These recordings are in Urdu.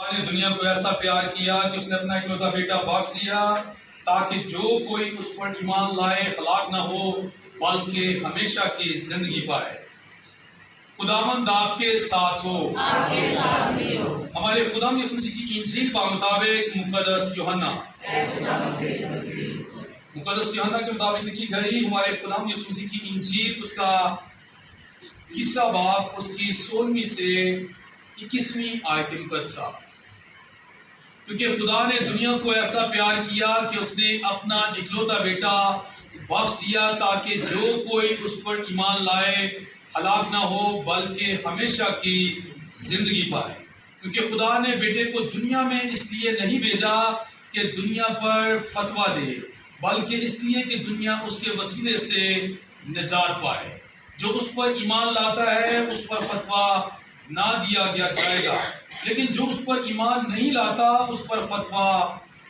اللہ نے دنیا کو ایسا پیار کیا کہ اس نے اپنا اکلوتا بیٹا بخش دیا تاکہ جو کوئی اس پر ایمان لائے ہلاک نہ ہو بلکہ ہمیشہ کی زندگی پائے۔ خداوند آپ کے ساتھ ہو، ہمارے خدا یسوع مسیح کی انجیل کا مطابق مقدس یوحنا کے مطابق لکھی گئی ہمارے خدا یسوع مسیح کی انجیل اس کا 3 باب اس کی 16 سے 21 آیت مقدسہ۔ کیونکہ خدا نے دنیا کو ایسا پیار کیا کہ اس نے اپنا اکلوتا بیٹا بخش دیا تاکہ جو کوئی اس پر ایمان لائے ہلاک نہ ہو بلکہ ہمیشہ کی زندگی پائے۔ کیونکہ خدا نے بیٹے کو دنیا میں اس لیے نہیں بھیجا کہ دنیا پر فتویٰ دے بلکہ اس لیے کہ دنیا اس کے وسیلے سے نجات پائے۔ جو اس پر ایمان لاتا ہے اس پر فتویٰ نہ دیا جائے گا، لیکن جو اس پر ایمان نہیں لاتا اس پر فتویٰ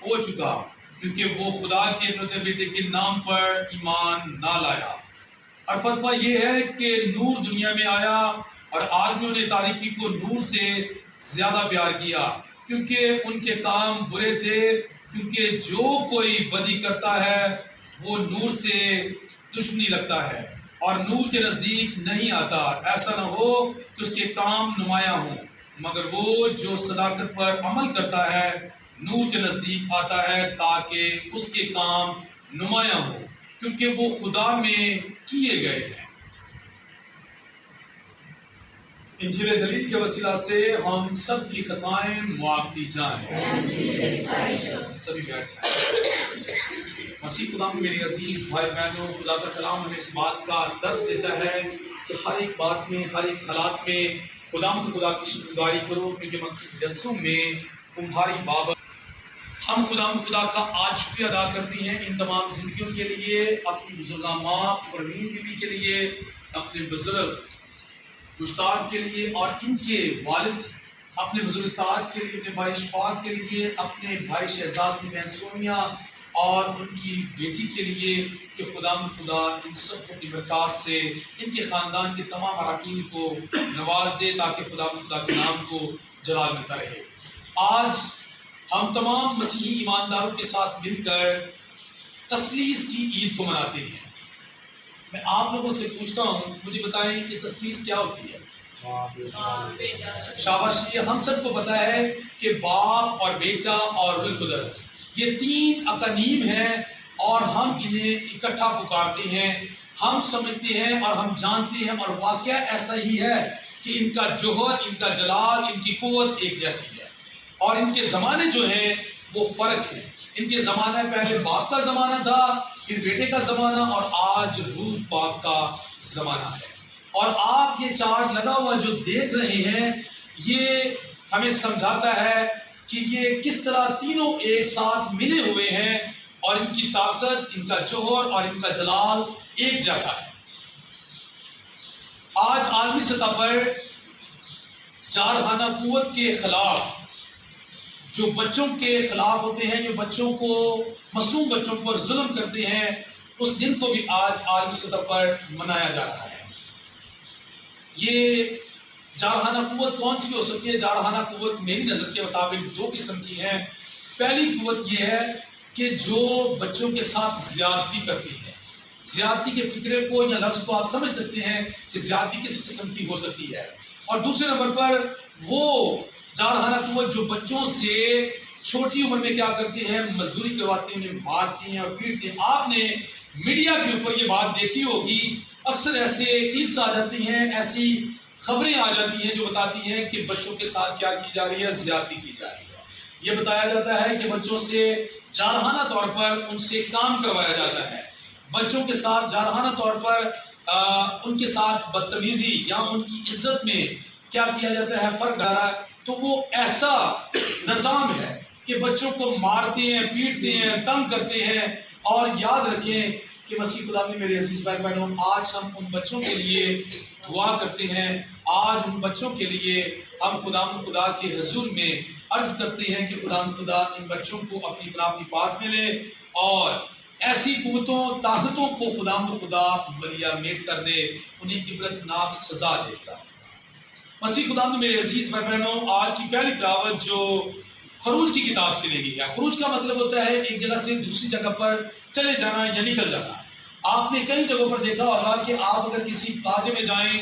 ہو چکا، کیونکہ وہ خدا کے اکلوتے بیٹے کے نام پر ایمان نہ لایا۔ اور فتویٰ یہ ہے کہ نور دنیا میں آیا اور آدمیوں نے تاریکی کو نور سے زیادہ پیار کیا کیونکہ ان کے کام برے تھے، کیونکہ جو کوئی بدی کرتا ہے وہ نور سے دشمنی رکھتا ہے اور نور کے نزدیک نہیں آتا، ایسا نہ ہو کہ اس کے کام نمایاں ہوں، مگر وہ جو صداقت پر عمل کرتا ہے نور کے نزدیک آتا ہے تاکہ اس کے کام نمایاں ہوں، کیونکہ وہ خدا میں کیے گئے ہیں۔ انجیل جلیل کے وسیلہ سے ہم سب کی خطائیں معاف کی جائیں۔ سبھی بیٹھ جائیں۔ مسیح خدا میں میری عزیز بھائی بہنوں، خدا کا کلام ہمیں اس بات کا درس دیتا ہے کہ ہر ایک بات میں، ہر ایک حالات میں خدا کی شکرگزاری کرو، کیونکہ مسیح یسوع میں تمہاری بابت۔ ہم خدا کا آج شکریہ ادا کرتے ہیں ان تمام زندگیوں کے لیے، اپنی بزرگاں ماں پروین بیوی کے لیے، اپنے بزرگ مشتاق کے لیے اور ان کے والد اپنے بزرگ تاج کے لیے، اپنے بھائی اشفاق کے لیے، اپنے بھائی شہزاد کی بہن سونیا اور ان کی بیٹی کے لیے، کہ خدا ان سب کو اپنی برکات سے ان کے خاندان کے تمام اراکین کو نواز دے تاکہ خدا کے نام کو جلال ملتا رہے۔ آج ہم تمام مسیحی ایمانداروں کے ساتھ مل کر تثلیث کی عید کو مناتے ہیں۔ میں آپ لوگوں سے پوچھتا ہوں، مجھے بتائیں کہ تثلیث کیا ہوتی ہے؟ شاباش، یہ ہم سب کو پتا ہے کہ باپ اور بیٹا اور روح القدس یہ 3 اقانیم ہیں اور ہم انہیں اکٹھا پکارتے ہیں۔ ہم سمجھتے ہیں اور ہم جانتے ہیں اور واقعہ ایسا ہی ہے کہ ان کا جوہر، ان کا جلال، ان کی قوت ایک جیسی ہے، اور ان کے زمانے جو ہیں وہ فرق ہیں۔ ان کے زمانہ پہلے باپ کا زمانہ تھا، پھر بیٹے کا زمانہ، اور آج روح پاک کا زمانہ ہے۔ اور آپ یہ چارٹ لگا ہوا جو دیکھ رہے ہیں، یہ ہمیں سمجھاتا ہے کہ یہ کس طرح تینوں ایک ساتھ ملے ہوئے ہیں اور ان کی طاقت، ان کا جوہر اور ان کا جلال ایک جیسا ہے۔ آج عالمی سطح پر جارحانہ قوت کے خلاف، جو بچوں کے خلاف ہوتے ہیں، جو بچوں کو، معصوم بچوں پر ظلم کرتے ہیں، اس دن کو بھی آج عالمی سطح پر منایا جا رہا ہے۔ یہ جارحانہ قوت کون سی ہو سکتی ہے؟ جارحانہ قوت میری نظر کے مطابق 2 قسم کی ہیں۔ پہلی قوت یہ ہے کہ جو بچوں کے ساتھ زیادتی کرتی ہے۔ زیادتی کے فکرے کو یا لفظ کو آپ سمجھ سکتے ہیں کہ زیادتی کس قسم کی ہو سکتی ہے۔ اور دوسرے نمبر پر وہ جارحانہ قوت جو بچوں سے چھوٹی عمر میں کیا کرتی ہے، مزدوری کرواتے ہیں، انہیں مارتی ہیں اور پیٹتے ہیں۔ آپ نے میڈیا کے اوپر یہ بات دیکھی ہوگی، اکثر ایسے کلپس آ جاتی ہیں، ایسی خبریں آ جاتی ہیں جو بتاتی ہیں کہ بچوں کے ساتھ کیا کی جا رہی ہے، زیادتی کی جا رہی ہے۔ یہ بتایا جاتا ہے کہ بچوں سے جارحانہ طور پر ان سے کام کروایا جاتا ہے، بچوں کے ساتھ جارحانہ طور پر ان کے ساتھ بدتمیزی یا ان کی عزت میں کیا کیا جاتا ہے، فرق ڈالا ہے۔ تو وہ ایسا نظام ہے کہ بچوں کو مارتے ہیں، پیٹتے ہیں، تنگ کرتے ہیں۔ اور یاد رکھیں کہ مسیح خدا میں میرے عزیز بھائی بہنوں، آج ہم ان بچوں کے لیے دعا کرتے ہیں۔ آج ان بچوں کے لیے ہم خدا کے حضور میں عرض کرتے ہیں کہ خدا ان بچوں کو اپنی اپنی حفاظت میں لے اور ایسی قوتوں، طاقتوں کو خدا ملیا میٹ کر دے، انہیں عبرتناک سزا دے گا۔ مسیح خدا میں میرے عزیز بھائی بہنوں، آج کی پہلی تلاوت جو خروج کی کتاب سے لی گئی ہے۔ خروج کا مطلب ہوتا ہے ایک جگہ سے دوسری جگہ پر چلے جانا یا نکل جانا۔ آپ نے کئی جگہوں پر دیکھا ہوگا کہ آپ اگر کسی پلازے میں جائیں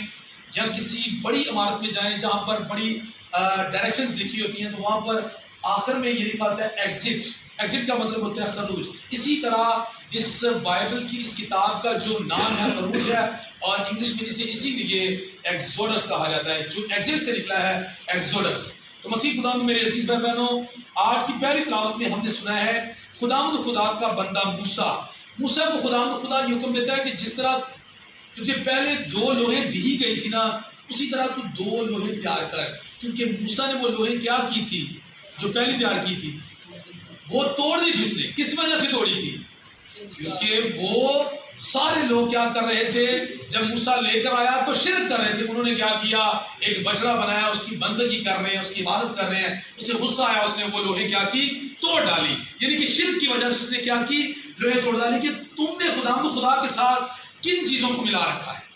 یا کسی بڑی عمارت میں جائیں جہاں پر بڑی ڈائریکشنز لکھی ہوتی ہیں، تو وہاں پر آخر میں یہ لکھا ہوتا ہے ایگزٹ۔ ایگزٹ کا مطلب ہوتا ہے خروج۔ اسی طرح اس بائبل کی اس کتاب کا جو نام ہے خروج ہے، اور انگلش میں اسے اسی لیے ایکزوڈس کہا جاتا ہے، جو ایگزٹ سے نکلا ہے ایکزوڈس۔ تو مسیح خدا میں میرے عزیز بھائی بہنوں، آج کی پہلی تلاوت میں ہم نے سنا ہے خداوند خدا کا بندہ موسیٰ کو خداوند خدا یہ حکم دیتا ہے کہ جس طرح تجھے پہلے 2 لوہیں دی گئی تھی نا، اسی طرح تو 2 لوہیں تیار کر، کیونکہ موسیٰ نے وہ لوہیں کیا کی تھی جو پہلی تیار کی تھی، وہ توڑ دی تھی۔ اس نے کس وجہ سے توڑی تھی؟ کیونکہ وہ سارے لوگ کیا کر رہے تھے، جب موسیٰ لے کر آیا تو شرک کر رہے تھے۔ انہوں نے کیا کیا، ایک بچڑا بنایا، اس کی بندگی کر رہے ہیں، اس کی عبادت کر رہے ہیں۔ اسے غصہ آیا، اس نے وہ لوہے کیا کی، توڑ ڈالی۔ یعنی کہ شرک کی وجہ سے اس نے کیا کی، لوہے توڑ ڈالی کہ تم نے خدا کے ساتھ کن چیزوں کو ملا رکھا ہے۔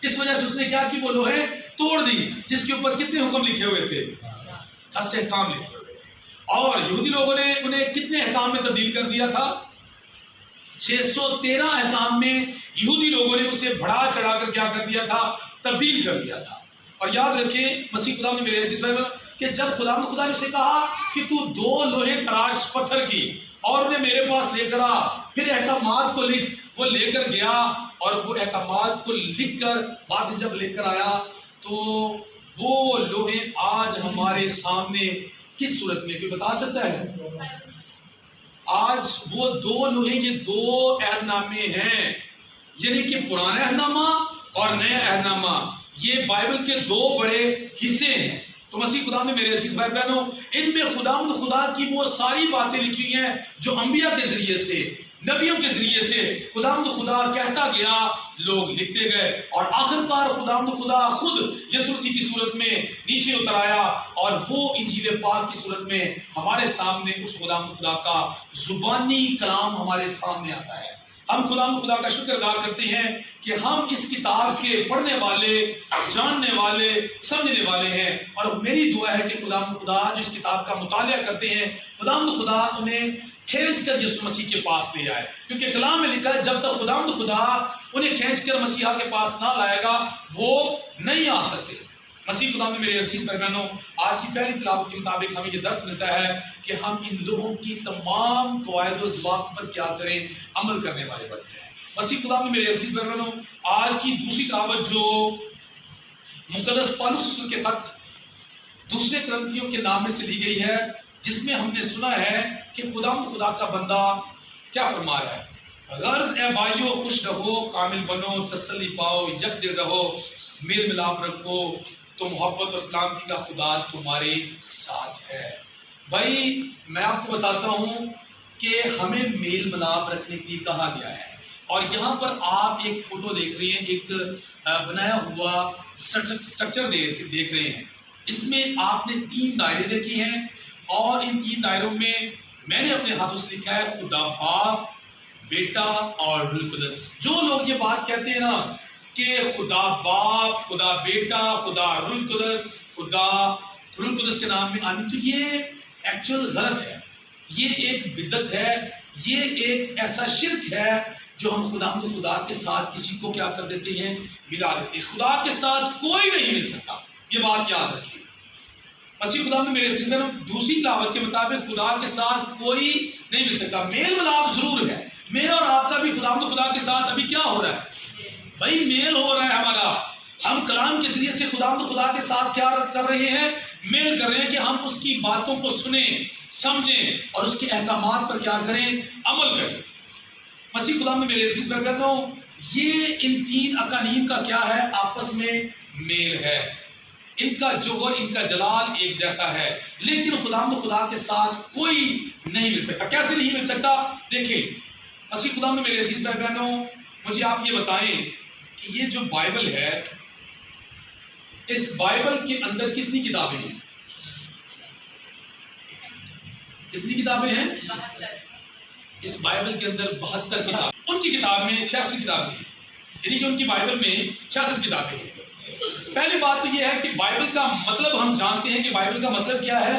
اس وجہ سے اس نے کیا کی، وہ لوہے توڑ دی، جس کے اوپر کتنے حکم لکھے ہوئے تھے، 10 احکام لکھے ہوئے تھے۔ اور یہودی لوگوں نے انہیں کتنے احکام میں تبدیل کر دیا تھا، 613 احکام میں یہودی لوگوں نے اسے بڑھا چڑھا کر کیا کر دیا تھا، تبدیل کر دیا تھا۔ اور یاد رکھیں مسیح خدا نے میرے عزیز بھائی کہ جب خدا نے اسے کہا کہ تو 2 لوہے تراش پتھر کی اور انہیں میرے پاس لے کر آ، پھر احکامات کو لکھ، وہ لے کر گیا اور وہ احکامات کو لکھ کر واپس جب لے کر آیا تو وہ لوہے آج ہمارے سامنے کس صورت میں، کوئی بتا سکتا ہے؟ آج وہ 2 لوہے، یہ 2 عہد نامے ہیں، یعنی کہ پرانا عہد نامہ اور نیا عہد نامہ، یہ بائبل کے 2 بڑے حصے ہیں۔ تو مسیح خدا میں میرے عزیز بھائی بہنوں، ان میں خدا کی وہ ساری باتیں لکھی ہیں جو انبیاء کے ذریعے سے، نبیوں کے ذریعے سے خدا کہتا گیا، لوگ لکھتے گئے، اور آخرکار خدا خود یسوع مسیح کی صورت میں نیچے اتر آیا اور وہ انجیل پاک کی صورت میں ہمارے سامنے اس خدا کا زبانی کلام ہمارے سامنے آتا ہے۔ ہم خدا کا شکر ادا کرتے ہیں کہ ہم اس کتاب کے پڑھنے والے، جاننے والے، سمجھنے والے ہیں، اور میری دعا ہے کہ خدا جو اس کتاب کا مطالعہ کرتے ہیں، خدا انہیں کھینچ کر یسوع مسیح کے پاس لے آئے، کیونکہ کلام میں لکھا ہے جب تک خدا انہیں کھینچ کر مسیحا کے پاس نہ لائے گا وہ نہیں آ سکتے۔ مسیح خدا میں میرے عزیز بھائی بہنوں، آج کی پہلی تلاوت کے مطابق ہمیں یہ درس ملتا ہے کہ ہم ان لوگوں کی تمام قواعد و ضوابط پر کیا کریں، عمل کرنے والے بن جائیں۔ مسیح خدا میں میرے عزیز بھائی بہنوں، آج کی دوسری تلاوت جو مقدس پالوس رسول کے خط 2 کرنتھیوں کے نام سے لی گئی ہے، جس میں ہم نے سنا ہے کہ خدا کا بندہ کیا فرما رہا ہے، غرض اے بھائیو خوش رہو، کامل بنو، تسلی پاؤ، یک دل رہو، میل ملاپ رکھو، تو محبت و سلامتی کا خدا تمہارے ساتھ ہے۔ بھائی میں آپ کو بتاتا ہوں کہ ہمیں میل ملاپ رکھنے کی کہا گیا ہے، اور یہاں پر آپ ایک فوٹو دیکھ رہے ہیں، ایک بنایا ہوا سٹرکچر دیکھ رہے ہیں۔ اس میں آپ نے 3 دائرے دیکھے ہیں، اور ان 3 دائروں میں نے اپنے ہاتھوں سے لکھا ہے خدا باپ، بیٹا اور روح القدس۔ جو لوگ یہ بات کہتے ہیں نا کہ خدا باپ، خدا بیٹا، خدا روح القدس، خدا روح القدس کے نام میں آمین، تو یہ ایکچوئل غلط ہے، یہ ایک بدعت ہے، یہ ایک ایسا شرک ہے جو ہم خدا کے ساتھ کسی کو کیا کر دیتے ہیں، ملا دیتے ہیں۔ خدا کے ساتھ کوئی نہیں مل سکتا، یہ بات یاد رکھیے۔ مسیح خدا میں میرے عزیز بھائیو، دوسری تلاوت کے مطابق خدا کے ساتھ کوئی نہیں مل سکتا۔ میل ملاپ ضرور ہے، میرا اور آپ کا بھی خدا کے ساتھ ابھی کیا ہو رہا ہے بھائی، میل ہو رہا ہے ہمارا۔ ہم کلام کے ذریعے سے خدا کے ساتھ کیا کر رہے ہیں، میل کر رہے ہیں کہ ہم اس کی باتوں کو سنیں، سمجھیں، اور اس کے احکامات پر کیا کریں، عمل کریں۔ مسیح خدا میں میرے عزیز بھائیو، یہ ان 3 اقانیم کا کیا ہے، آپس میں میل ہے، ان کا جوہر، ان کا جلال ایک جیسا ہے، لیکن خدا کے ساتھ کوئی نہیں مل سکتا۔ کیسے نہیں مل سکتا؟ دیکھیں مسیح خدا میں میرے عزیز بھائی بہنوں، مجھے آپ یہ بتائیں کہ یہ جو بائبل ہے، اس بائبل کے اندر کتنی کتابیں ہیں؟ کتنی کتابیں ہیں؟ اس بائبل کے اندر 72 کتاب، ان کی کتاب میں 66 کتابیں ہیں، یعنی کہ ان کی بائبل میں 66 کتابیں ہیں۔ پہلی بات تو یہ ہے کہ بائبل کا مطلب ہم جانتے ہیں کہ بائبل کا مطلب کیا ہے.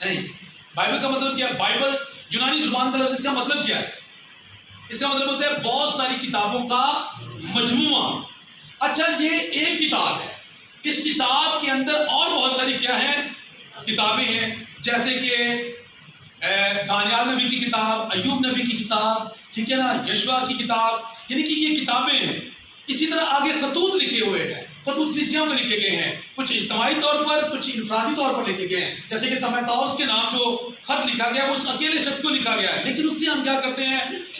نہیں، بائبل کا مطلب کیا ہے؟ بائبل یونانی زبان کا لفظ، اس کا مطلب کیا ہے؟ اس کا مطلب ہوتا ہے بہت ساری کتابوں کا مجموعہ. اچھا، یہ ایک کتاب ہے، اس کتاب کے اندر اور بہت ساری کیا ہیں؟ کتابیں ہیں، جیسے کہ دانیال نبی کی کتاب، ایوب نبی کی کتاب، ٹھیک ہے نا، یشوع کی کتاب، یعنی کہ یہ کتابیں ہیں. اسی طرح آگے خطوط لکھے ہوئے ہیں، خطوط کلیسیوں میں لکھے گئے ہیں، کچھ اجتماعی طور پر، کچھ انفرادی طور پر لکھے گئے ہیں. جیسے کہ تیموتھیوس کے نام جو خط لکھا گیا وہ اس اکیلے شخص کو لکھا گیا ہے، لیکن اس سے ہم کیا کرتے ہیں؟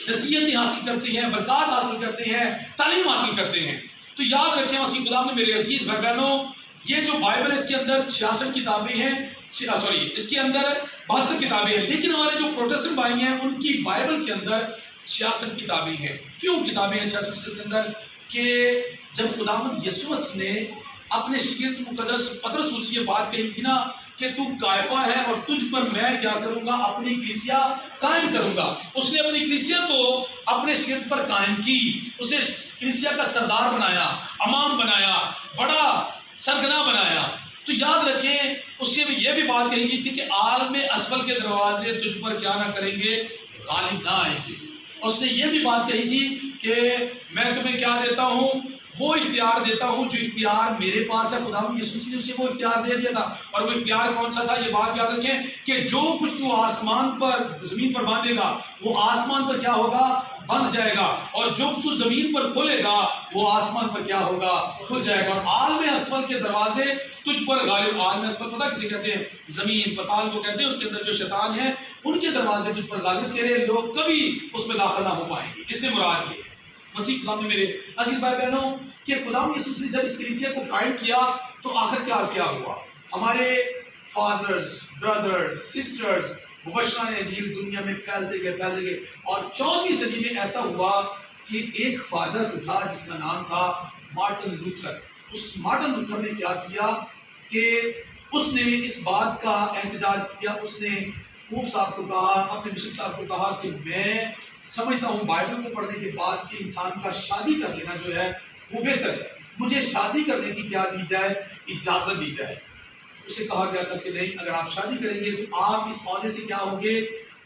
نصیحتیں حاصل کرتے ہیں، برکات حاصل کرتے ہیں، تعلیم حاصل کرتے ہیں. تو یاد رکھیں مسیح غلام نے میرے عزیز بھائی بہنوں، یہ جو بائبل ہے اس کے اندر 66 کتابیں ہیں، اس کے اندر 72 کتابیں ہیں، لیکن ہمارے جو پروٹسٹنٹ بھائی ہیں ان کی بائبل کے اندر 66 کتابیں ہیں. کیوں کتابیں ہیں 66 کے اندر؟ کہ جب خداوند یسوع مسیح نے اپنے شاگرد مقدس پطرس سے یہ بات کہی تھی نا کہ تو کائفہ ہے اور تجھ پر میں کیا کروں گا؟ اپنی کلیسیا قائم کروں گا. اس نے اپنی کلیسیا تو اپنے شاگرد پر قائم کی، اسے کلیسیا کا سردار بنایا، امام بنایا، بڑا سرگنا بنایا. تو یاد رکھیں اس سے بھی یہ بھی بات کہی گئی تھی کہ عالم اسفل کے دروازے تجھ پر کیا نہ کریں گے؟ غالب نہ آئیں گے. اس نے یہ بھی بات کہی تھی کہ میں تمہیں کیا دیتا ہوں؟ وہ اختیار دیتا ہوں جو اختیار میرے پاس ہے. خداوند یسوع مسیح نے اسے وہ اختیار دے دیا تھا. اور وہ اختیار کون سا تھا؟ یہ بات یاد رکھیں کہ جو کچھ تو آسمان پر زمین پر باندھے گا وہ آسمان پر کیا ہوگا؟ بند جائے گا، اور جو کچھ تو زمین پر کھولے گا وہ آسمان پر کیا ہوگا؟ کھل جائے گا. اور عالم اسفل کے دروازے تجھ پر غالب. عالم اسفل پتہ کسے کہتے ہیں؟ زمین، پتال کو کہتے ہیں. اس کے اندر جو شیطان ہے ان کے دروازے تجھ پر غالب، تیرے لوگ کبھی اس میں داخل نہ ہو پائیں گے. اس سے مراد یہ ہے مسیح خدا نے میرے عزیز بھائی بہنوں کہ خداوند یسوع نے جب اس کلیسیا کو قائم کیا تو آخر کیا ہوا؟ ہمارے فادرز، برادرز، سسٹرز مبشران انجیل دنیا میں پھیلتے گئے اور 14ویں صدی میں ایسا ہوا کہ ایک فادر اٹھا جس کا نام تھا مارٹن لوتھر. اس مارٹن لوتھر نے کیا کیا کہ اس نے اس بات کا احتجاج کیا. اس نے پوپ صاحب کو کہا، اپنے بشپ صاحب کو کہا کہ میں سمجھتا ہوں بائبل کو پڑھنے کے بعد کہ انسان کا شادی کر لینا جو ہے وہ بہتر ہے، مجھے شادی کرنے کی کیا دی جائے؟ اجازت دی جائے. اسے کہا گیا تھا کہ نہیں، اگر آپ شادی کریں گے تو آپ اس عہدے سے کیا ہوں گے؟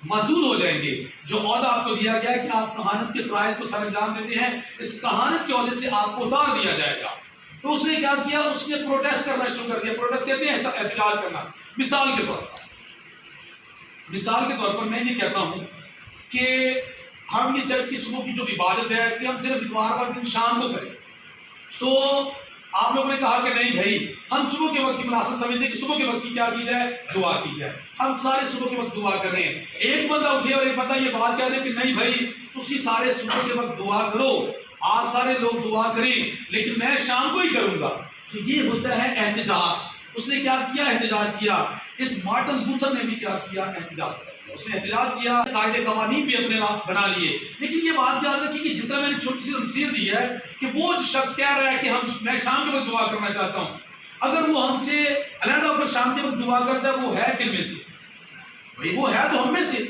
معزول ہو جائیں گے. جو عہدہ آپ کو دیا گیا ہے کہ آپ کہانت کے فرائض کو سر انجام دیتے ہیں، اس کہانت کے عہدے سے آپ کو اتار دیا جائے گا. تو اس نے کیا کیا؟ اس نے پروٹیسٹ کرنا شروع کر دیا. پروٹیسٹ کہتے ہیں احتجاج کرنا. مثال کے طور پر میں یہ کہتا ہوں کہ ہم یہ چرچ کی صبح کی جو عبادت ہے کہ ہم صرف اتوار والے دن شام کو کریں، تو آپ لوگوں نے کہا کہ نہیں بھائی، ہم صبح کے وقت کی مناسب سمجھتے ہیں کہ صبح کے وقت کی کیا کی جائے؟ دعا کی جائے. ہم سارے صبح کے وقت دعا کر رہے ہیں. ایک بندہ اٹھے اور ایک بندہ یہ بات کہہ دے کہ نہیں بھائی، تسی سارے صبح کے وقت دعا کرو، آپ سارے لوگ دعا کریں، لیکن میں شام کو ہی کروں گا. تو یہ ہوتا ہے احتجاج. اس نے کیا کیا؟ احتجاج کیا. اس مارٹن لوتھر نے بھی کیا کیا؟ احتجاج کیا. اس نے احتجاج کیا، قاعدے قوانین بھی اپنے بنا لیے. لیکن یہ بات یاد رکھیے کہ جس طرح میں نے چھوٹی سی تمثیل دی ہے کہ وہ جو شخص کہہ رہا ہے کہ میں شام کے وقت دعا کرنا چاہتا ہوں، اگر وہ ہم سے علیحدہ ہو کر شام کے وقت دعا کرتا ہے، وہ ہے کن میں سے؟ بھائی وہ ہے تو ہم میں سے،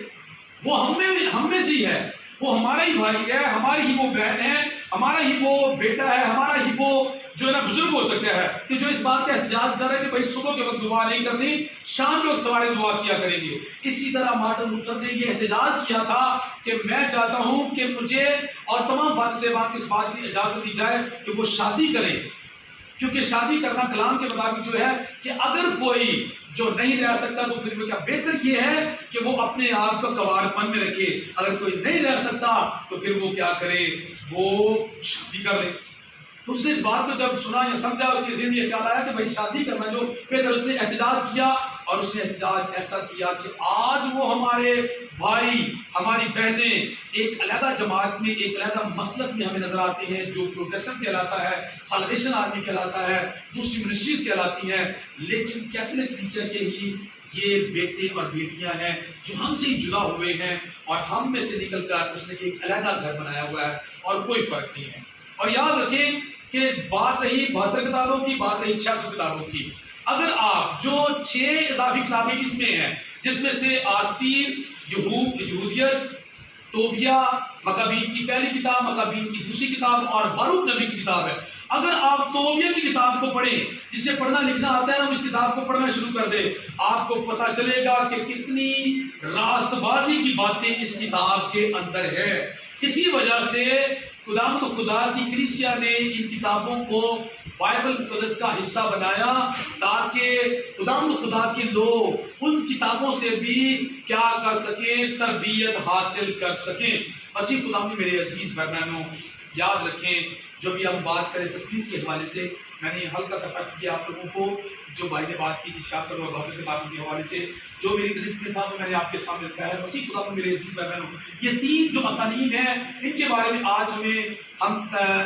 وہ ہم میں سے ہی ہے. وہ ہمارا ہی بھائی ہے، ہماری ہی وہ بہن ہے، ہمارا ہی وہ بیٹا ہے، ہمارا ہی وہ جو ہے نا بزرگ ہو سکتا ہے کہ جو اس بات کا احتجاج کر رہا ہے کہ بھائی صبح کے وقت دعا نہیں کرنی، شام کے وقت سوارے دعا کیا کریں گے. اسی طرح مارٹن لوتھر نے یہ احتجاج کیا تھا کہ میں چاہتا ہوں کہ مجھے اور تمام فادر صاحبان کو اس بات کی اجازت دی جائے کہ وہ شادی کریں، کیونکہ شادی کرنا کلام کے مطابق جو ہے کہ اگر کوئی جو نہیں رہ سکتا تو پھر وہ کیا بہتر یہ ہے کہ وہ اپنے آپ کو کباڑ پن میں رکھے. اگر کوئی نہیں رہ سکتا تو پھر وہ کیا کرے؟ وہ شادی کر لے. تو اس نے اس بات کو جب سنا یا سمجھا، اس کے ذہن میں یہ خیال آیا کہ بھائی شادی کرنا جو بہتر. اس نے احتجاج کیا، اور اس نے احتجاج ایسا کیا کہ آج وہ ہمارے بھائی، ہماری بہنیں ایک علیحدہ جماعت میں، ایک علیحدہ مسلک میں ہمیں نظر آتے ہیں جو پروٹیسٹنٹ کہلاتا ہے، سالویشن آرمی کہلاتا ہے، دوسری منسٹریز کہلاتی ہیں، لیکن کیتھولک کلیسیا کے ہی یہ بیٹے اور بیٹیاں ہیں جو ہم سے ہی جدا ہوئے ہیں، اور ہم میں سے نکل کر اس نے ایک علیحدہ گھر بنایا ہوا ہے اور کوئی فرق نہیں ہے. اور یاد رکھیں کہ بات رہی 72 کتابوں کی، بات رہی 66 کتابوں کی. اگر آپ جو 6 اضافی کتابیں اس میں ہیں، جس میں سے آستین، یہودیت، توبیہ مکابین کی پہلی کتاب، مکابین کی دوسری کتاب اور باروک نبی کی کتاب ہے۔ اگر آپ توبیہ کی کتاب کو پڑھیں، جسے پڑھنا لکھنا آتا ہے نا، اس کتاب کو پڑھنا شروع کر دے، آپ کو پتا چلے گا کہ کتنی راست بازی کی باتیں اس کتاب کے اندر ہے۔ اسی وجہ سے خدا کی کلیسیا نے ان کتابوں کو بائبل مقدس کا حصہ بنایا، تاکہ خدا کے لوگ ان کتابوں سے بھی کیا کر سکیں، تربیت حاصل کر سکیں۔ مسیح خدا میں میرے عزیز بھائی بہنوں، یاد رکھیں جو بھی ہم بات کریں تصویر کے حوالے سے، میں نے ہلکا سا فرض کیا آپ لوگوں کو، جو بھائی نے بات کی سیاست اور غزل کے باتوں کے حوالے سے، جو میری درست میں تھا وہ میں نے آپ کے سامنے رکھا ہے۔ مسیح خدا میں میرے عزیز بھائی بہنوں، یہ تین جو مقامین ہیں، ان کے بارے میں آج ہم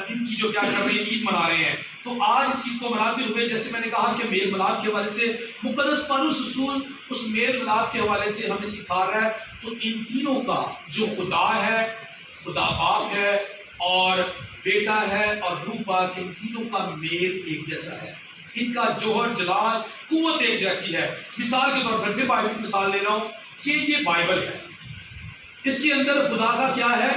ان کی جو کیا کر رہے ہیں، عید منا رہے ہیں۔ تو آج اس عید کو مناتے ہوئے، جیسے میں نے کہا کہ میل ملاپ کے حوالے سے مقدس پولس رسول اس میل ملاپ کے حوالے سے ہمیں سکھا رہا ہے۔ تو ان تینوں کا جو خدا ہے، خدا باپ ہے اور بیٹا ہے اور روح پاک، ان تینوں کا میل ایک جیسا ہے، ان کا جوہر جلال قوت ایک جیسی ہے۔ مثال کے طور پر پھر بائبل کی مثال لے رہا ہوں کہ یہ بائبل ہے، اس کے اندر خدا کا کیا ہے،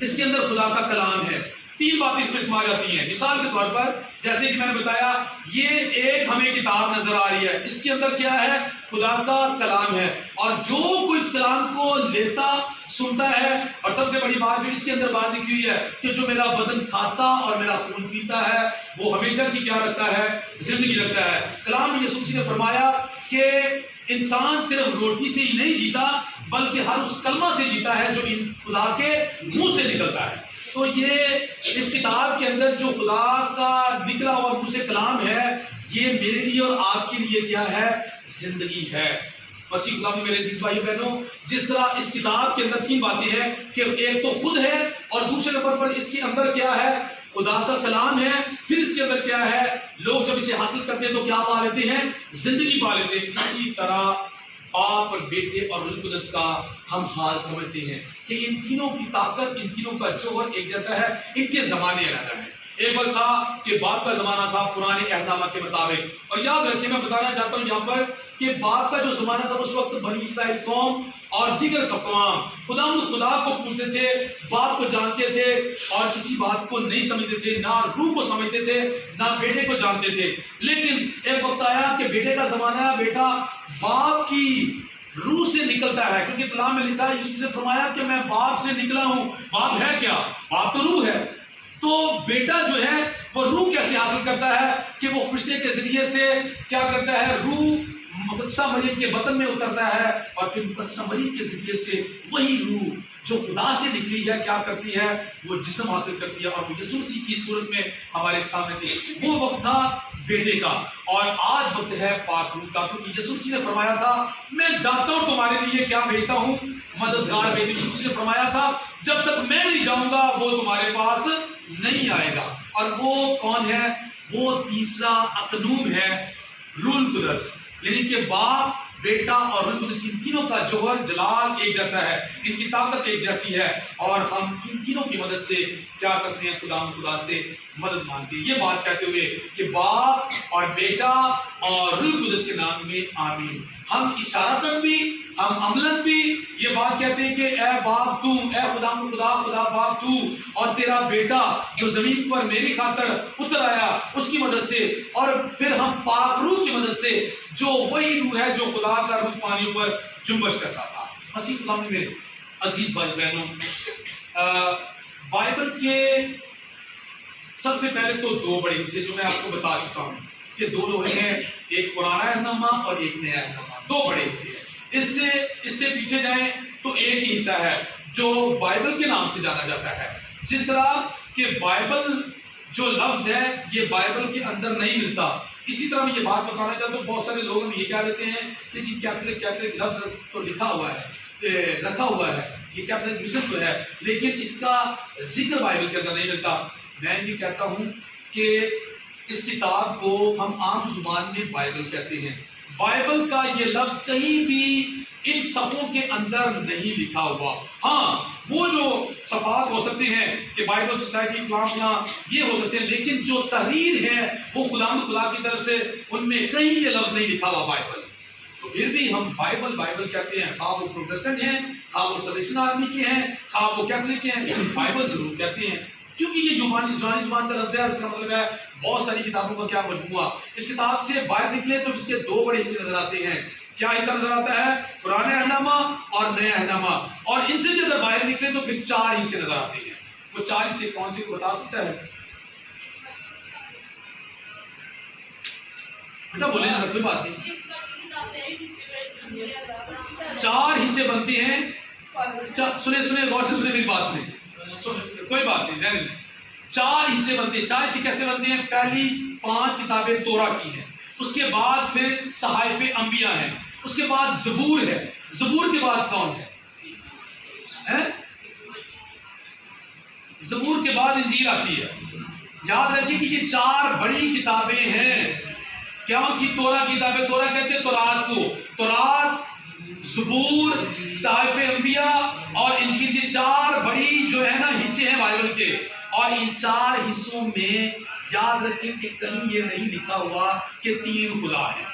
اس کے اندر خدا کا کلام ہے۔ تین باتیں اس میں سما جاتی ہیں۔ مثال کے طور پر جیسے کہ میں نے بتایا، یہ ایک ہمیں کتاب نظر آ رہی ہے، اس کے اندر کیا ہے، خدا کا کلام ہے، اور جو کوئی اس کلام کو لیتا سنتا ہے، اور سب سے بڑی بات جو اس کے اندر بات لکھی ہوئی ہے کہ جو میرا بدن کھاتا اور میرا خون پیتا ہے وہ ہمیشہ کی کیا رکھتا ہے، زندگی رکھتا ہے۔ کلام یسوع مسیح نے فرمایا کہ انسان صرف روٹی سے ہی نہیں جیتا بلکہ ہر اس کلمہ سے جیتا ہے جو خدا کے منہ سے نکلتا ہے۔ تو یہ اس کتاب کے اندر جو خدا کا نکلا ہوا منہ سے کلام ہے، یہ میرے لیے اور آپ کے لیے کیا ہے، زندگی ہے۔ مسیح خدا میں میرے عزیز بھائی بہنوں، جس طرح اس کتاب کے اندر تین باتیں ہیں کہ ایک تو خود ہے، اور دوسرے نمبر پر اس کے اندر کیا ہے، خدا کا کلام ہے، پھر اس کے اندر کیا ہے، لوگ جب اسے حاصل کرتے ہیں تو کیا پا لیتے ہیں، زندگی پا لیتے ہیں۔ اسی طرح باپ اور بیٹے اور روح القدس کا ہم حال سمجھتے ہیں کہ ان تینوں کی طاقت، ان تینوں کا جوہر ایک جیسا ہے، ان کے زمانے الگ ہیں۔ ایک وقت تھا کہ باپ کا زمانہ تھا پرانے اہدامات کے مطابق، اور یاد رکھیں میں بتانا چاہتا ہوں یہاں پر کہ باپ کا جو زمانہ تھا اس وقت بنی اسرائیل قوم اور دیگر اقوام خدا کو پوجتے تھے، باپ کو جانتے تھے اور کسی بات کو نہیں سمجھتے تھے، نہ روح کو سمجھتے تھے نہ بیٹے کو جانتے تھے۔ لیکن ایک وقت آیا کہ بیٹے کا زمانہ ہے، بیٹا باپ کی روح سے نکلتا ہے، کیونکہ کلام میں لکھا ہے، یوسف سے فرمایا کہ میں باپ سے نکلا ہوں۔ باپ ہے کیا؟ باپ تو روح ہے۔ تو بیٹا جو ہے وہ روح کیسے حاصل کرتا ہے کہ وہ فرشتے کے ذریعے سے کیا کرتا ہے، روح مقدسہ مریم کے بطن میں اترتا ہے، اور پھر مقدسہ مریم کے ذریعے سے وہی روح جو خدا سے نکلی ہے کیا کرتی ہے، وہ جسم حاصل کرتی ہے، اور وہ یسوع مسیح کی صورت میں ہمارے سامنے تھی۔ وہ وقت تھا بیٹے کا، اور آج وقت ہے پاک روح کا، کیونکہ یسوع مسیح نے فرمایا تھا میں جاتا ہوں تمہارے لیے کیا بھیجتا ہوں، مددگار بھیجتا ہوں۔ یسوع مسیح نے فرمایا تھا جب تک میں نہیں جاؤں گا وہ تمہارے پاس نہیں آئے گا، اور وہ کون ہے، وہ تیسرا اقنوم ہے، روح القدس، یعنی کہ باپ، بیٹا اور روح القدس، ان تینوں کا جوہر جلال ایک جیسا ہے، ان کی طاقت ایک جیسی ہے، اور ہم ان تینوں کی مدد سے کیا کرتے ہیں، خدا سے مدد مانگتے ہیں۔ یہ بات کہتے ہوئے کہ باپ اور بیٹا اور روح القدس کے نام میں آمین۔ ہم اشارتاً بھی، ہم عملاً بھی یہ بات کہتے ہیں کہ اے باپ تو، اے خدا باپ تو، اور تیرا بیٹا جو زمین پر میری خاطر اتر آیا اس کی مدد سے، اور پھر ہم پاک روح کی مدد سے جو وہی روح ہے جو خدا کا روح پانیوں پر جنبش کرتا تھا۔ مسیح خدا میں میرے عزیز بھائی بہنوں، بائبل کے سب سے پہلے تو دو بڑے حصے جو میں آپ کو بتا چکا ہوں کہ دو جو ہیں، ایک پرانا اہدنامہ اور ایک نیا اہدنامہ، دو بڑے حصے ہیں۔ اس سے پیچھے جائیں تو ایک ہی حصہ ہے جو بائبل کے نام سے جانا جاتا ہے۔ جس طرح کہ بائبل جو لفظ ہے یہ بائبل کے اندر نہیں ملتا، اسی طرح میں یہ بات بتانا چاہتا ہوں، بہت سارے لوگ یہ کہہ دیتے ہیں کہ جی کیتھولک لفظ تو لکھا ہوا ہے، رکھا ہوا ہے، یہ کیتھولک مشن تو ہے، لیکن اس کا ذکر بائبل کے اندر نہیں ملتا۔ میں یہ کہتا ہوں کہ اس کتاب کو ہم عام زبان میں بائبل کہتے ہیں۔ بائبل کا یہ لفظ کہیں بھی ان صفوں کے اندر نہیں لکھا ہوا۔ ہاں وہ جو صفحات ہو سکتے ہیں کہ بائبل سوسائٹی فلاں یہاں یہ ہو سکتے ہیں، لیکن جو تحریر ہے وہ خدا کی طرف سے ان میں کہیں یہ لفظ نہیں لکھا ہوا بائبل۔ تو پھر بھی ہم بائبل بائبل کہتے ہیں، خواہ وہ پروٹسٹنٹ ہیں، خواہ وہ سلیشن آدمی کے ہیں، خواہ وہ کیتھولک ہیں، بائبل ضرور کہتے ہیں، کیونکہ یہ زبانی زبان کا لفظ ہے، اس کا مطلب ہے بہت ساری کتابوں کا کیا مجموعہ۔ اس کتاب سے باہر نکلے تو اس کے دو بڑے حصے نظر آتے ہیں۔ کیا حصہ نظر آتا ہے؟ پرانا عہد نامہ اور نیا عہد نامہ، اور ان سے بھی اگر باہر نکلے تو پھر 4 حصے نظر آتے ہیں۔ وہ 4 حصے کون سے کو بتا سکتا ہے؟ بیٹا بولے نا، کوئی بات نہیں۔ 4 حصے بنتے ہیں، سنے غور سے سنے میری بات سنے، کوئی بات نہیں، رہنے دیں۔ 4 حصے بنتے ہیں۔ 4 حصے کیسے بنتے ہیں؟ پہلی 5 کتابیں تورا کی ہیں، اس کے بعد پھر صحائف انبیاء ہیں، اس کے بعد زبور ہے، زبور کے بعد کون ہے؟ زبور کے بعد انجیل آتی ہے۔ یاد رکھیں کہ یہ 4 بڑی کتابیں ہیں۔ کیا سی تورا کی کتابیں؟ تورا کہتے ہیں تورات کو، تورات، زبور، صحائف انبیاء اور انجیل، یہ 4 بڑی جو ہے نا حصے ہیں بائبل کے۔ اور ان 4 حصوں میں یاد رکھیں کہ کہیں یہ نہیں لکھا ہوا کہ 3 خدا ہیں،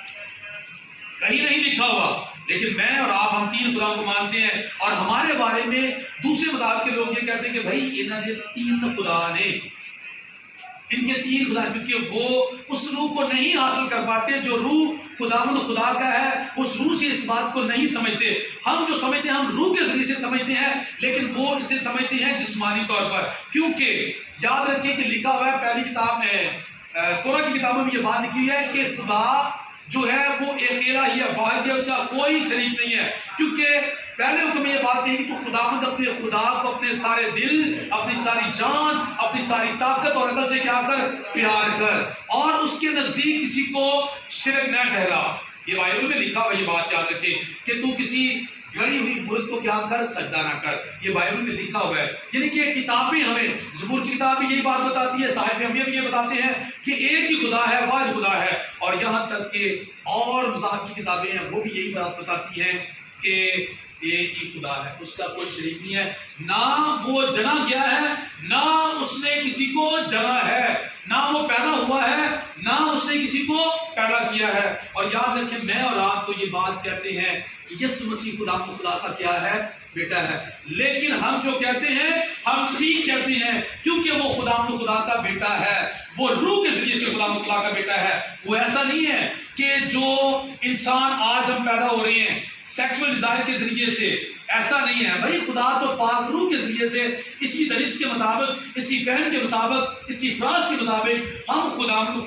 کہیں نہیں لکھا ہوا، لیکن میں اور آپ ہم 3 خدا کو مانتے ہیں، اور ہمارے بارے میں دوسرے مذہب کے لوگ یہ کہتے ہیں کہ بھائی انہاں دے 3 خدا نے، ان کے 3 خدا، کیونکہ وہ اس روح کو نہیں حاصل کر پاتے جو روح خداوند خدا کا ہے، اس روح سے اس بات کو نہیں سمجھتے۔ ہم جو سمجھتے ہیں ہم روح کے ذریعے سے سمجھتے ہیں، لیکن وہ اسے سمجھتے ہیں جسمانی طور پر، کیونکہ یاد رکھیں کہ لکھا ہوا ہے پہلی کتاب میں تورا کی کتابوں میں یہ بات لکھی ہے کہ خدا جو ہے وہ اکیلا ہی ہے، واحد ہے، اس کا کوئی شریک نہیں ہے، کیونکہ پہلے حکم میں یہ بات ہے کہ تو خداوند اپنے خدا کو اپنے سارے دل، اپنی ساری جان، اپنی ساری طاقت اور عقل سے کیا کر؟ پیار کر، اور اس کے نزدیک کسی کو شرک نہ ٹھہرا۔ یہ بائبل میں لکھا ہوا، یہ بات یاد رکھیں کہ تو کسی گھڑی ہوئی ملک کو کیا کر؟ سجدہ نہ کر، یہ بائبل میں لکھا ہوا ہے۔ یعنی کہ کتابیں ہمیں، زبور کی کتاب بھی یہی بات بتاتی ہے، صحائف انبیاء بھی یہ بتاتے ہیں کہ ایک ہی خدا ہے، واحد خدا ہے، اور یہاں تک کہ اور مذہب کی کتابیں ہیں وہ بھی یہی بات بتاتی ہیں کہ ایک ہی خدا ہے، اس کا کوئی شریک نہیں ہے، نہ وہ جنا گیا ہے، نہ اس نے کسی کو جنا ہے، نہ وہ پیدا ہوا ہے، نہ اس نے کسی کو پیدا کیا ہے۔ اور یاد رکھیں میں اور آپ تو یہ بات کہتے ہیں کہ یسوع مسیح خدا کو خدا کا کیا ہے؟ بیٹا ہے، لیکن ہم جو کہتے ہیں ہم ٹھیک کہتے ہیں، کیونکہ وہ خدا کا بیٹا ہے، وہ روح کے ذریعے سے خدا کا بیٹا ہے۔ وہ ایسا نہیں ہے کہ جو انسان آج ہم پیدا ہو رہے ہیں سیکسول ڈیزائر کے ذریعے سے، ایسا نہیں ہے بھائی، خدا تو پاک روح کے ذریعے سے اسی درس کے مطابق، اسی فہم کے مطابق، اسی فراز کے مطابق ہم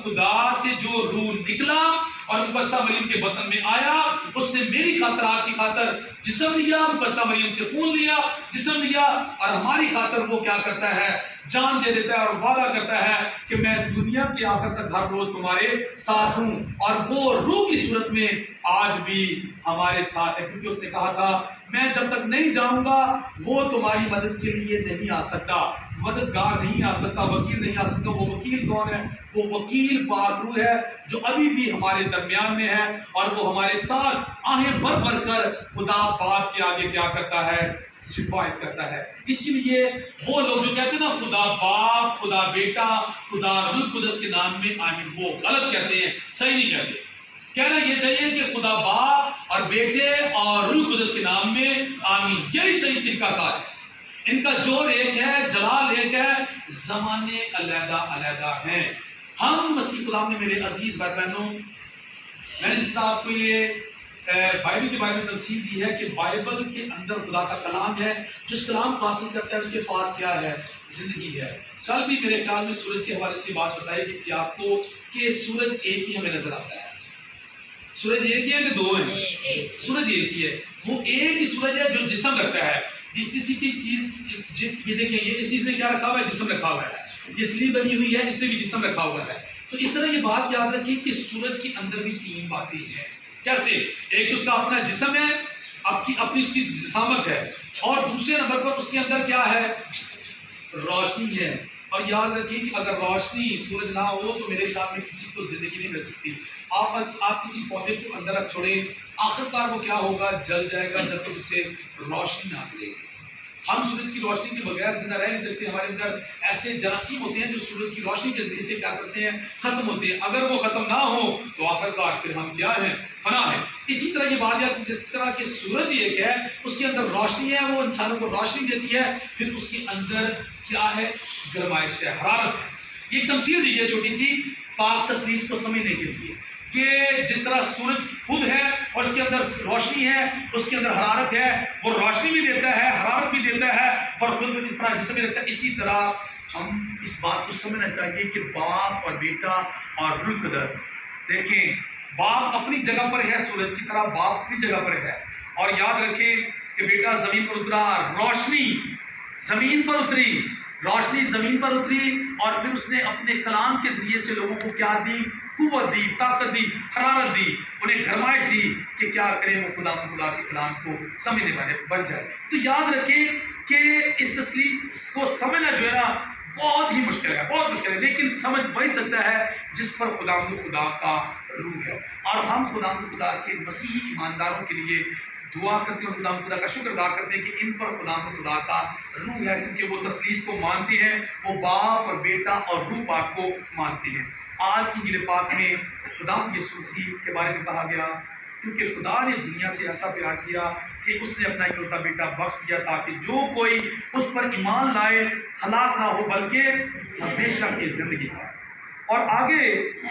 خدا سے جو روح نکلا اور مقدسہ مریم کے بطن میں آیا، اس نے میری خاطر آپ کی خاطر جسم لیا، مقدسہ مریم سے خون لیا، جسم لیا، اور ہماری خاطر وہ کیا کرتا ہے؟ جان دے دیتا ہے، اور وعدہ کرتا ہے کہ میں دنیا کے آخر تک ہر روز تمہارے ساتھ ہوں، اور وہ روح کی صورت میں آج بھی ہمارے ساتھ ہے، کیونکہ اس نے کہا تھا میں جب تک نہیں جاؤں گا وہ تمہاری مدد کے لیے نہیں آ سکتا، مددگار نہیں آ سکتا، وکیل نہیں آ سکتا۔ وہ وکیل کون ہے؟ وہ وکیل پاک روح ہے جو ابھی بھی ہمارے درمیان میں ہے، اور وہ ہمارے ساتھ آہیں بھر بھر کر خدا باپ کے آگے کیا کرتا ہے؟ شفاعت کرتا ہے۔ اسی لیے وہ لوگ جو کہتے ہیں نا خدا باپ، خدا بیٹا، خدا روح القدس کے نام میں آمین، وہ غلط کہتے ہیں، صحیح نہیں کہتے۔ کہنا یہ چاہیے کہ خدا باپ اور بیٹے اور روح القدس کے نام میں آمین، یہی صحیح طریقہ کار ہے۔ ان کا جوڑ ایک ہے، جلال ایک ہے، زمانے علیحدہ علیحدہ ہیں۔ ہم مسیح خدا نے میرے عزیز بھائی بہنوں، میں نے جس طرح آپ کو یہ بائبل کے بارے میں تفصیل دی ہے کہ بائبل کے اندر خدا کا کلام ہے، جس کلام کو حاصل کرتا ہے اس کے پاس کیا ہے؟ زندگی ہے۔ کل بھی میرے خیال میں سورج کے حوالے سے بات بتائی گئی تھی آپ کو کہ سورج ایک ہی ہمیں نظر آتا ہے۔ سورج ایک ہی ہے کہ 2 ہیں؟ سورج ایک ہی ہے، وہ ایک ہی سورج ہے جو جسم رکھتا ہے۔ جس کسی کی چیز، یہ دیکھیں یہ اس چیز نے کیا رکھا ہوا ہے؟ جسم رکھا ہوا ہے۔ یہ سلی بنی ہوئی ہے، اس نے بھی جسم رکھا ہوا ہے۔ تو اس طرح یہ بات یاد رکھیں کہ سورج کے اندر بھی 3 باتیں ہیں۔ کیسے؟ ایک اس کا اپنا جسم ہے، اپنی اس کی جسامت ہے، اور دوسرے نمبر پر اس کے اندر کیا ہے؟ روشنی ہے۔ اور یاد رکھیں کہ اگر روشنی، سورج نہ ہو تو میرے خیال میں کسی کو زندگی نہیں مل سکتی۔ آپ کسی پودے کو اندر رکھ چھوڑیں، آخر کار وہ کیا ہوگا؟ جل جائے گا جب تک اسے روشنی نہ ملے گی۔ ہم سورج کی روشنی کے بغیر زندہ رہ نہیں سکتے۔ ہمارے اندر ایسے جراثیم ہوتے ہیں جو سورج کی روشنی کے ذریعے سے کیا کرتے ہیں؟ ختم ہوتے ہیں۔ اگر وہ ختم نہ ہو تو آخر کار پھر ہم کیا ہیں؟ فنا ہیں۔ اسی طرح یہ بات یاد جس طرح کہ سورج ایک ہے، اس کے اندر روشنی ہے، وہ انسانوں کو روشنی دیتی ہے، پھر اس کے اندر کیا ہے؟ گرمائش ہے، حرارت ہے۔ یہ ایک تمثیل دی ہے چھوٹی سی پاک تصنیف کو سمجھنے کے لیے کہ جس طرح سورج خود ہے اور اس کے اندر روشنی ہے، اس کے اندر حرارت ہے، وہ روشنی بھی دیتا ہے، حرارت بھی دیتا ہے اور خود بھی اپنا جسم بھی رکھتا ہے۔ اسی طرح ہم اس بات کو سمجھنا چاہیے کہ باپ اور بیٹا اور روح القدس، دیکھیں باپ اپنی جگہ پر ہے، سورج کی طرح باپ اپنی جگہ پر ہے، اور یاد رکھیں کہ بیٹا زمین پر اترا، روشنی زمین پر اتری، روشنی زمین پر اتری، اور پھر اس نے اپنے کلام کے ذریعے سے لوگوں کو کیا دی؟ قوت دی، طاقت دی، حرارت دی، انہیں گرمائش دی کہ کیا کریں وہ خدا کے کلام کو سمجھنے والے بن جائے۔ تو یاد رکھیں کہ اس تسلیم کو سمجھنا جو ہے نا بہت ہی مشکل ہے، بہت مشکل ہے، لیکن سمجھ وہی سکتا ہے جس پر خدا کا روح ہے۔ اور ہم خدا کے مسیحی ایمانداروں کے لیے دعا کرتے ہیں اور خدا کا شکر ادا کرتے ہیں کہ ان پر خدا کا روح ہے، کیونکہ وہ تثلیث کو مانتے ہیں، وہ باپ اور بیٹا اور روح پاک کو مانتے ہیں۔ آج کی انجیل پاک میں خدا یسوع مسیح کے بارے میں کہا گیا کیونکہ خدا نے دنیا سے ایسا پیار کیا کہ اس نے اپنا اکلوتا بیٹا بخش دیا تاکہ جو کوئی اس پر ایمان لائے ہلاک نہ ہو بلکہ ہمیشہ کی زندگی پائے۔ اور آگے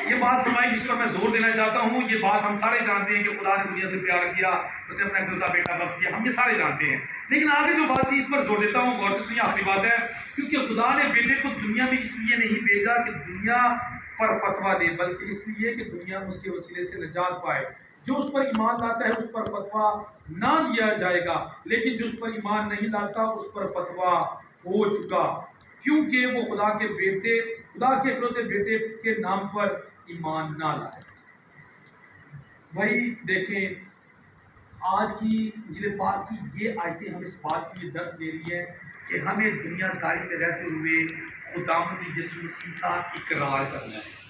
یہ بات فرمائی جس پر میں زور دینا چاہتا ہوں، یہ بات ہم سارے جانتے ہیں کہ خدا نے دنیا سے پیار کیا، اس نے اپنا اکلوتا بیٹا بخش دیا، ہم یہ سارے جانتے ہیں، لیکن آگے جو بات تھی اس پر زور دیتا ہوں، غور سے سنیے، آخری بات ہے، کیونکہ خدا نے بیٹے کو دنیا میں اس لیے نہیں بھیجا کہ دنیا پر فتویٰ دے، بلکہ اس لیے کہ دنیا اس کے وسیلے سے نجات پائے۔ جو اس پر ایمان لاتا ہے اس پر فتویٰ نہ دیا جائے گا، لیکن جو اس پر ایمان نہیں لاتا اس پر فتویٰ ہو چکا، کیونکہ وہ خدا کے اکلوتے بیٹے کے نام پر ایمان نہ لائے۔ بھائی دیکھیں، آج کی انجیل پاک کی یہ آیتیں ہمیں اس بات کی درس دے رہی ہے کہ ہمیں دنیا داری میں رہتے ہوئے خداوند یسوع مسیح کا اقرار کرنا ہے۔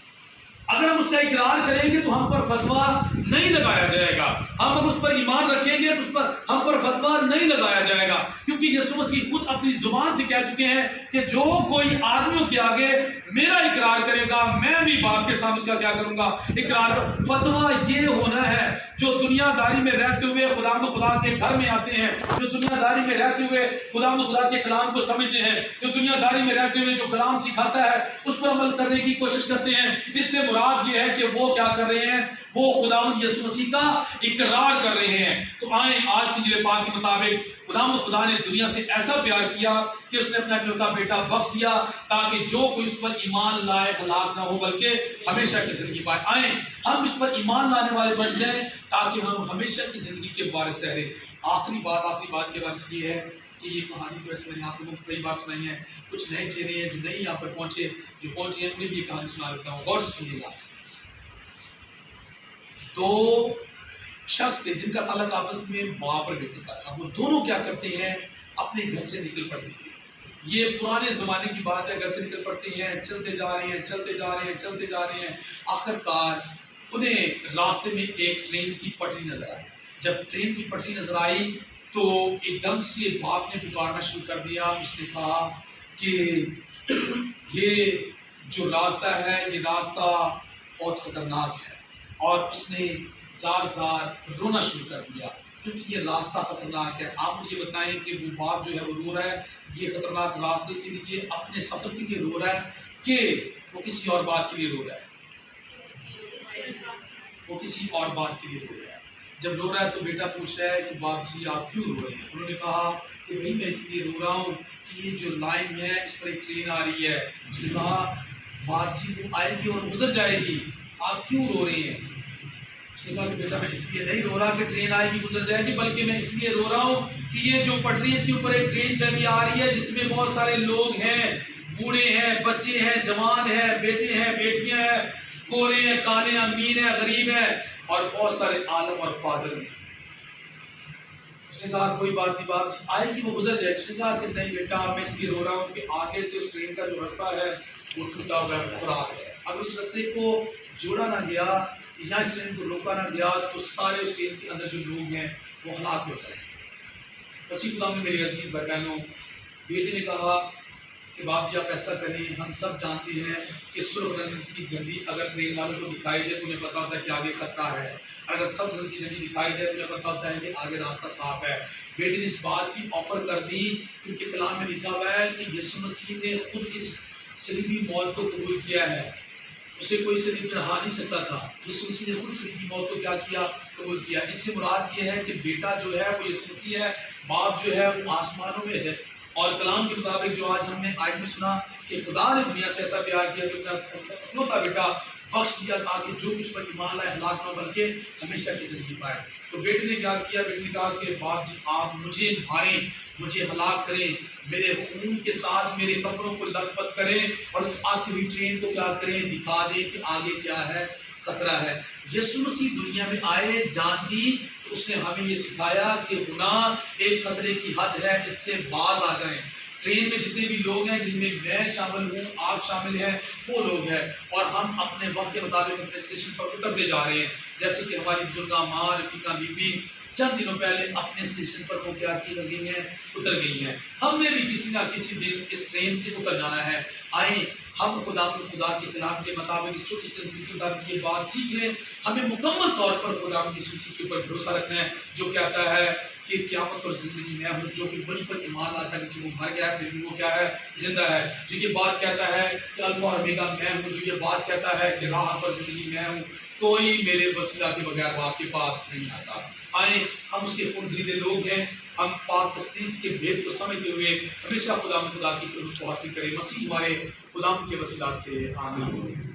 اگر ہم اس کا اقرار کریں گے تو ہم پر فتویٰ نہیں لگایا جائے گا، ہم اس پر ایمان رکھیں گے تو اس پر ہم پر فتویٰ نہیں لگایا جائے گا، کیونکہ یسوع مسیح خود اپنی زبان سے کہہ چکے ہیں کہ جو کوئی آدمیوں کے آگے میرا اقرار کرے گا میں بھی باپ کے سامنے اس کا کیا کروں گا؟ اقرار۔ فتویٰ یہ ہونا ہے جو دنیا داری میں رہتے ہوئے خدا کے گھر میں آتے ہیں، جو دنیا داری میں رہتے ہوئے خدا کے کلام کو سمجھتے ہیں، جو دنیا داری میں رہتے ہوئے جو کلام سکھاتا ہے اس پر عمل کرنے کی کوشش کرتے ہیں۔ اس سے مراد یہ ہے کہ وہ کیا کر رہے ہیں؟ وہ خداوند یسوع مسیح کا اقرار کر رہے ہیں۔ تو آئیں آج کی انجیل پاک کے مطابق خدا نے دنیا سے ایسا پیار کیا کہ اس نے اپنا اکلوتا بیٹا بخش دیا تاکہ جو کوئی اس پر ایمان لائے ہلاک نہ ہو بلکہ ہمیشہ کی زندگی پائے۔ آئیں ہم اس پر ایمان لانے والے بن جائیں تاکہ ہم ہمیشہ کی زندگی کے وارث ٹھہریں۔ آخری بات کے وارث یہ ہے کہ یہ کہانی تو ایسے میں نے آپ لوگوں کو کئی بار سنائی ہے، کچھ نئے چہرے ہیں جو نہیں یہاں پر پہنچے، جو پہنچے ہیں انہیں بھی یہ کہانی سنا دیتا ہوں، غور سے سنیے گا۔ دو شخص تھے جن کا تعلق آپس میں باپ اور بیٹے کا تھا، وہ دونوں کیا کرتے ہیں؟ اپنے گھر سے نکل پڑتے ہیں۔ یہ پرانے زمانے کی بات ہے، گھر سے نکل پڑتے ہیں، چلتے جا رہے ہیں، آخر کار انہیں راستے میں ایک ٹرین کی پٹری نظر آئی۔ جب ٹرین کی پٹری نظر آئی تو ایک دم سے باپ نے پکارنا شروع کر دیا، اس نے کہا کہ یہ جو راستہ ہے یہ راستہ بہت خطرناک ہے، اور اس نے زار رونا شروع کر دیا کیونکہ یہ راستہ خطرناک ہے۔ آپ مجھے بتائیں کہ وہ باپ جو ہے وہ رو رہا ہے یہ خطرناک راستے کے لیے، اپنے سفر کے لیے رو رہا ہے کہ وہ کسی اور بات کے لیے رو رہا ہے؟ وہ کسی اور بات کے لیے رو رہا ہے۔ جب رو رہا ہے تو بیٹا پوچھ رہا ہے کہ باپ جی آپ کیوں رو رہے ہیں؟ انہوں نے کہا کہ بھائی میں اس لیے رو رہا ہوں کہ یہ جو لائن ہے اس پر ایک ٹرین آ رہی ہے۔ اس نے کہا باپ جی وہ آئے گی اور گزر جائے گی، آپ کیوں رو رہے ہیں؟ اس نے کہا کہ بیٹا میں اس لیے نہیں رو رہا کہ ٹرین آئے گی گزر جائے گی، بلکہ میں اس لیے رو رہا ہوں کہ یہ جو پٹری اس کے اوپر ایک ٹرین چلی آ رہی ہے جس میں بہت سارے لوگ ہیں، بوڑھے ہیں، بچے ہیں، جوان ہیں، بیٹے ہیں، بیٹیاں ہیں، گورے ہیں، کالے ہیں، امیر ہیں، غریب ہیں، اور بہت سارے عالم اور فاضل ہیں۔ اس نے کہا کوئی بات نہیں باپ آئے گی وہ گزر جائے گی۔ اس نے کہا کہ نہیں بیٹا میں اس لیے رو رہا ہوں کہ آگے سے اس ٹرین کا جو رستہ ہے وہ ٹوٹا ہوا ہے، خراب ہے، اگر اس رستے کو جوڑا نہ گیا یا اس ٹرین کو روکا نہ گیا تو سارے اس ٹرین کے اندر جو لوگ ہیں وہ ہلاک ہو جائیں گے۔ مسیح خدا میں میری عزیز بھائی بہنوں، بیٹے نے کہا کہ باپ جی آپ ایسا کریں. ہم سب جانتے ہیں کہ سرخ رنگ کی جھنڈی اگر ٹرین والوں کو دکھائی جائے تو انہیں پتا ہوتا ہے کہ آگے خطرہ ہے. اگر سبز رنگ کی جھنڈی دکھائی جائے تو انہیں پتا ہوتا ہے کہ آگے راستہ صاف ہے. بیٹے نے اس بات کی آفر کر دی کیونکہ کلام میں لکھا ہوا ہے کہ یسوع مسیح نے خود اس صلیبی موت کو قبول کیا ہے. اسے کوئی صلیب چڑھا نہیں سکتا تھا. یسوع مسیح نے خود صلیب کی موت کو کیا کیا؟ قبول کیا. اس سے مراد یہ ہے کہ بیٹا جو ہے وہ یسوع مسیح ہے، باپ جو ہے وہ آسمانوں میں ہے. اور کلام کے مطابق جو آج ہم نے آیت میں سنا کہ خدا نے دنیا سے ایسا پیار کیا کہ اپنا اکلوتا بیٹا بخش دیا تاکہ جو کچھ پر ایمان لائے ہلاک نہ بلکہ ہمیشہ کی زندگی پائے. تو بیٹے نے کیا کیا؟ بیٹے نے کہا کہ باپ جی آپ مجھے ماریں، مجھے ہلاک کریں، میرے خون کے ساتھ میرے کپڑوں کو لت پت کریں اور اس آتی ہوئی ٹرین کو کیا کریں؟ دکھا دیں کہ آگے کیا ہے، خطرہ ہے. یسوع مسیح دنیا میں آئے، جان دی تو اس نے ہمیں یہ سکھایا کہ گناہ ایک خطرے کی حد ہے، اس سے باز آ جائیں. ٹرین میں جتنے بھی لوگ ہیں، جن میں میں شامل ہوں، آپ شامل ہیں، وہ لوگ ہیں اور ہم اپنے وقت کے مطابق اپنے اسٹیشن پر اترتے جا رہے ہیں. جیسے کہ ہماری بزرگاں ماں رفیقہ بی بی چند دنوں پہلے اپنے اسٹیشن پر وہ کیا کی گئی ہیں؟ اتر گئی ہیں. ہم نے بھی کسی نہ کسی دن اس ٹرین سے اتر جانا ہے. آئیں ہم خدا کے کلام کے مطابق اس چھوٹی سی زندگی کے مطابق یہ بات سیکھ لیں. ہمیں مکمل طور پر خدا کی یسوع کے اوپر بھروسہ رکھنا ہے جو کہتا ہے کہ قیامت اور زندگی میں ہوں، جو کہ مجھ پر ایمان لاتا ہے کہ وہ مر گیا ہے پھر بھی وہ کیا ہے؟ زندہ ہے. جو یہ بات کہتا ہے کہ الفا اور اومیگا میں ہوں، جو یہ بات کہتا ہے کہ راہ پر زندگی میں ہوں، کوئی میرے وسیلہ کے بغیر آپ کے پاس نہیں آتا. آئیں ہم اس کے خون خریدے لوگ ہیں. ہم پاک تسلیس کے بھید کو سمجھتے ہوئے ہمیشہ خدا کی قربت کو حاصل کریں. مسیح ہمارے خدا کے وسیلہ سے آمین.